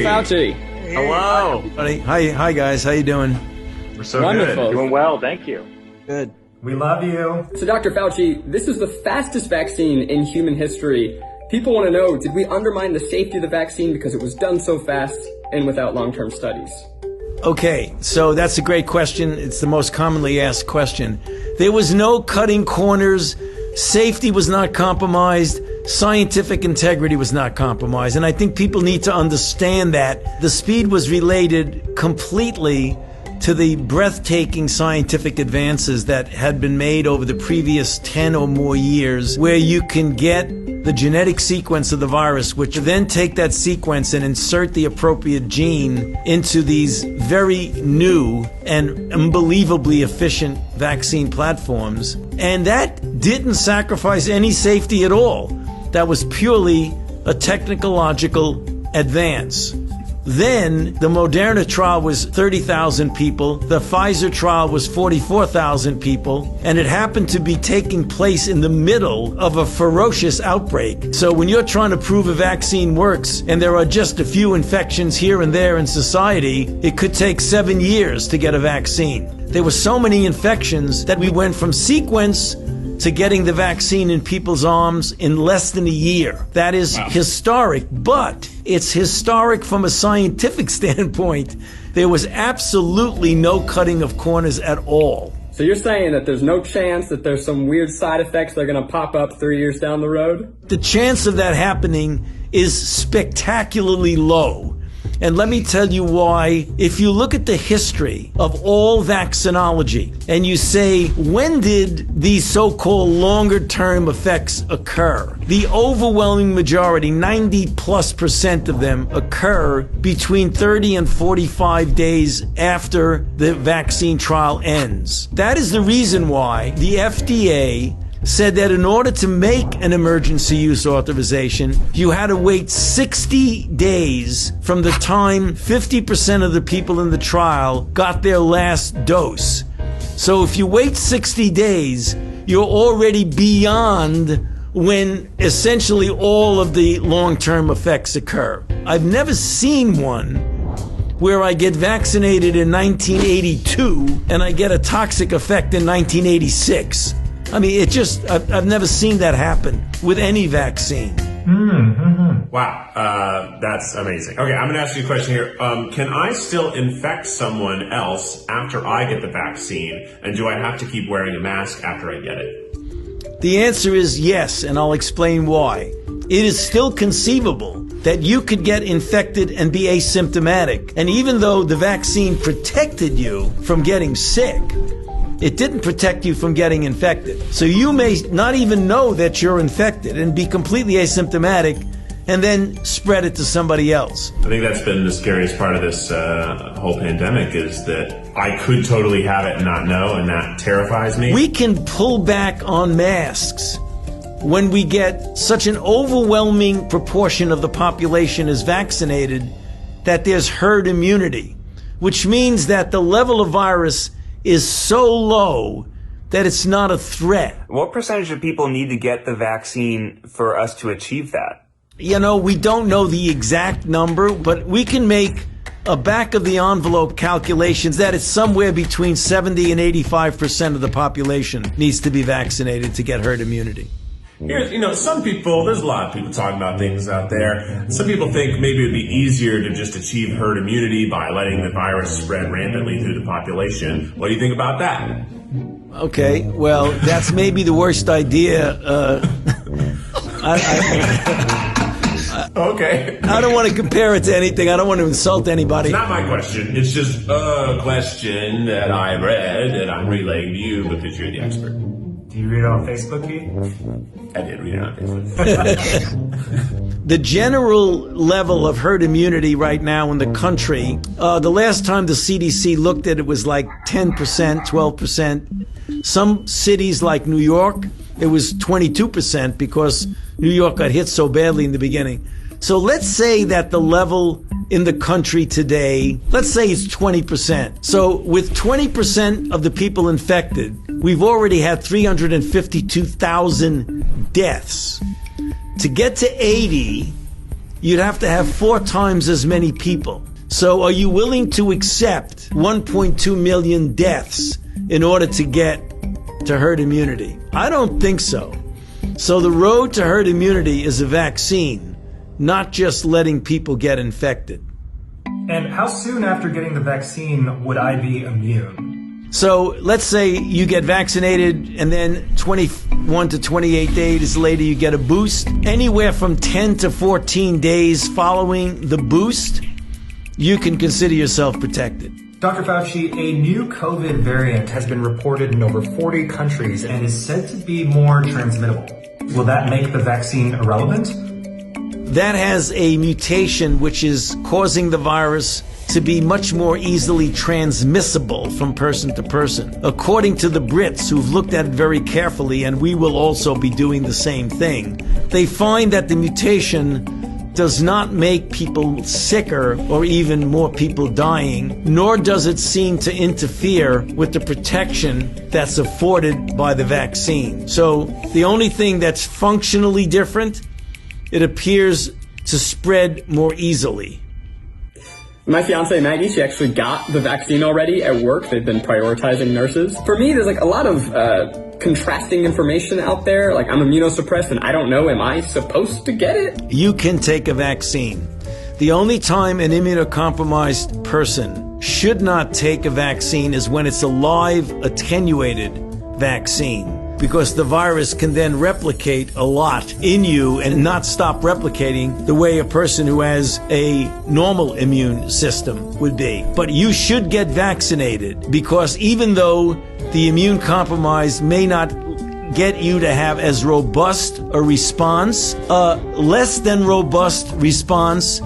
Dr. Fauci. Hello. Buddy. Hi guys. How you doing? We're so Wonderful. good. Doing well, thank you. Good. We love you. So, Dr. Fauci, this is the fastest vaccine in human history. People want to know, did we undermine the safety of the vaccine because it was done so fast and without long-term studies? Okay, so that's a great question. It's the most commonly asked question. There was no cutting corners. Safety was not compromised. Scientific integrity was not compromised. And I think people need to understand that the speed was related completely to the breathtaking scientific advances that had been made over the previous 10 or more years, where you can get the genetic sequence of the virus, which then take that sequence and insert the appropriate gene into these very new and unbelievably efficient vaccine platforms. And that didn't sacrifice any safety at all. That was purely a technological advance. Then the Moderna trial was 30,000 people. The Pfizer trial was 44,000 people. And it happened to be taking place in the middle of a ferocious outbreak. So when you're trying to prove a vaccine works and there are just a few infections here and there in society, it could take 7 years to get a vaccine. There were so many infections that we went from sequence to getting the vaccine in people's arms in less than a year. That is historic, but it's historic from a scientific standpoint. There was absolutely no cutting of corners at all. So you're saying that there's no chance that there's some weird side effects that are going to pop up 3 years down the road? The chance of that happening is spectacularly low. And let me tell you why. If you look at the history of all vaccinology and you say, when did these so-called longer-term effects occur? The overwhelming majority, 90+% of them, occur between 30 and 45 days after the vaccine trial ends. That is the reason why the FDA said that in order to make an emergency use authorization, you had to wait 60 days from the time 50% of the people in the trial got their last dose. So if you wait 60 days, you're already beyond when essentially all of the long-term effects occur. I've never seen one where I get vaccinated in 1982 and I get a toxic effect in 1986. I mean, I've never seen that happen with any vaccine. Wow, that's amazing. Okay, I'm going to ask you a question here. Can I still infect someone else after I get the vaccine? And do I have to keep wearing a mask after I get it? The answer is yes, and I'll explain why. It is still conceivable that you could get infected and be asymptomatic. And even though the vaccine protected you from getting sick, it didn't protect you from getting infected. So you may not even know that you're infected and be completely asymptomatic and then spread it to somebody else. I think that's been the scariest part of this whole pandemic, is that I could totally have it and not know, and that terrifies me. We can pull back on masks when we get such an overwhelming proportion of the population is vaccinated that there's herd immunity, which means that the level of virus is so low that it's not a threat. What percentage of people need to get the vaccine for us to achieve that? You know, we don't know the exact number, but we can make a back of the envelope calculations that it's somewhere between 70 and 85% of the population needs to be vaccinated to get herd immunity. Here's, some people, there's a lot of people talking about things out there. Some people think maybe it would be easier to just achieve herd immunity by letting the virus spread rampantly through the population. What do you think about that? Okay, well, that's maybe the worst idea. Okay. I don't want to compare it to anything. I don't want to insult anybody. It's not my question. It's just a question that I read and I'm relaying to you because you're the expert. Do you read it on Facebook, Keith? I did read it on Facebook. The general level of herd immunity right now in the country, the last time the CDC looked at it was like 10%, 12%. Some cities like New York, it was 22% because New York got hit so badly in the beginning. So let's say that the level in the country today, let's say it's 20%. So with 20% of the people infected, we've already had 352,000 deaths. To get to 80, you'd have to have 4 times as many people. So are you willing to accept 1.2 million deaths in order to get to herd immunity? I don't think so. So the road to herd immunity is a vaccine, not just letting people get infected. And how soon after getting the vaccine would I be immune? So let's say you get vaccinated and then 21 to 28 days later you get a boost. Anywhere from 10 to 14 days following the boost, you can consider yourself protected. Dr. Fauci, a new COVID variant has been reported in over 40 countries and is said to be more transmittable. Will that make the vaccine irrelevant? That has a mutation which is causing the virus to be much more easily transmissible from person to person. According to the Brits, who've looked at it very carefully, and we will also be doing the same thing, they find that the mutation does not make people sicker or even more people dying, nor does it seem to interfere with the protection that's afforded by the vaccine. So the only thing that's functionally different, it appears to spread more easily. My fiance Maggie, she actually got the vaccine already at work. They've been prioritizing nurses. For me, there's like a lot of contrasting information out there. Like, I'm immunosuppressed and I don't know, am I supposed to get it? You can take a vaccine. The only time an immunocompromised person should not take a vaccine is when it's a live, attenuated vaccine, because the virus can then replicate a lot in you and not stop replicating the way a person who has a normal immune system would be. But you should get vaccinated, because even though the immune compromise may not get you to have as robust a response, a less than robust response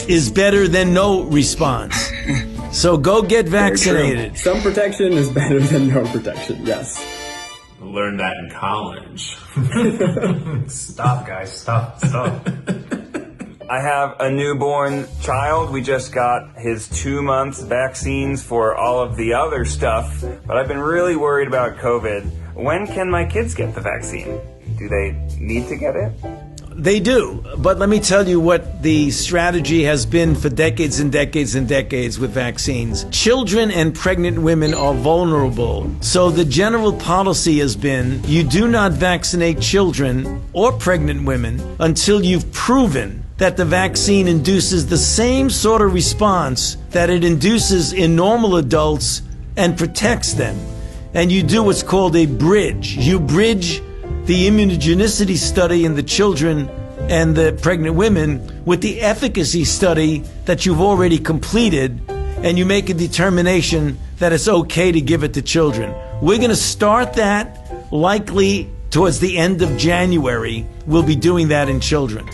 is better than no response. So go get vaccinated. Some protection is better than no protection, yes. Learned that in college. Stop, guys. Stop. I have a newborn child. We just got his 2 months vaccines for all of the other stuff, but I've been really worried about COVID. When can my kids get the vaccine? Do they need to get it? They do, but let me tell you what the strategy has been for decades and decades and decades with vaccines. Children and pregnant women are vulnerable, so the general policy has been you do not vaccinate children or pregnant women until you've proven that the vaccine induces the same sort of response that it induces in normal adults and protects them. And you do what's called a bridge. You bridge the immunogenicity study in the children and the pregnant women with the efficacy study that you've already completed, and you make a determination that it's okay to give it to children. We're going to start that likely towards the end of January. We'll be doing that in children.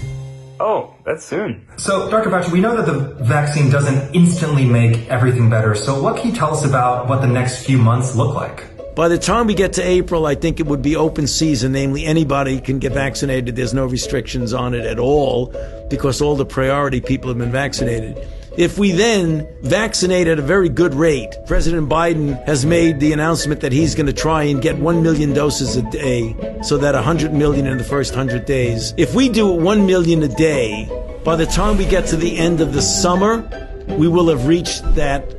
Oh, that's soon. So, Dr. Fauci, we know that the vaccine doesn't instantly make everything better. So what can you tell us about what the next few months look like? By the time we get to April, I think it would be open season, namely anybody can get vaccinated. There's no restrictions on it at all because all the priority people have been vaccinated. If we then vaccinate at a very good rate, President Biden has made the announcement that he's going to try and get 1 million doses a day, so that 100 million in the first 100 days. If we do 1 million a day, by the time we get to the end of the summer, we will have reached that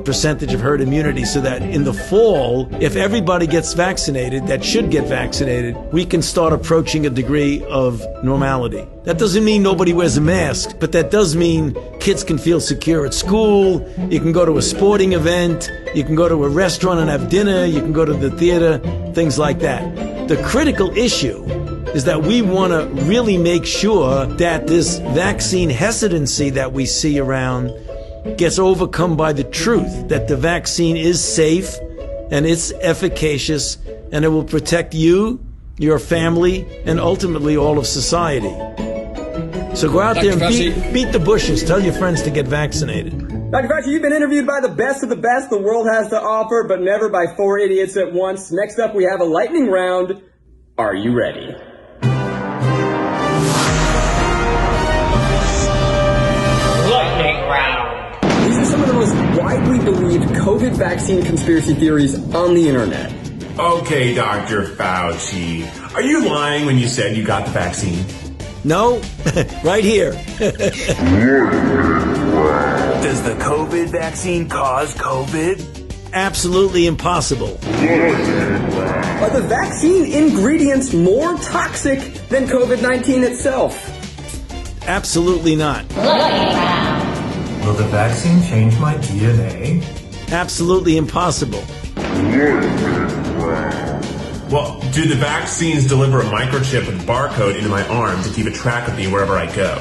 percentage of herd immunity, so that in the fall, if everybody gets vaccinated, that should get vaccinated, we can start approaching a degree of normality. That doesn't mean nobody wears a mask, but that does mean kids can feel secure at school, you can go to a sporting event, you can go to a restaurant and have dinner, you can go to the theater, things like that. The critical issue is that we want to really make sure that this vaccine hesitancy that we see around gets overcome by the truth that the vaccine is safe and it's efficacious and it will protect you, your family, and ultimately all of society. So go out there and beat the bushes. Tell your friends to get vaccinated. Dr. Fauci, you've been interviewed by the best of the best the world has to offer, but never by 4 idiots at once. Next up, we have a lightning round. Are you ready? Lightning round. These are some of the most widely believed COVID vaccine conspiracy theories on the internet. Okay, Dr. Fauci. Are you lying when you said you got the vaccine? No? Right here. Does the COVID vaccine cause COVID? Absolutely impossible. Are the vaccine ingredients more toxic than COVID-19 itself? Absolutely not. Will the vaccine change my DNA? Absolutely impossible. Well, do the vaccines deliver a microchip with barcode into my arm to keep a track of me wherever I go?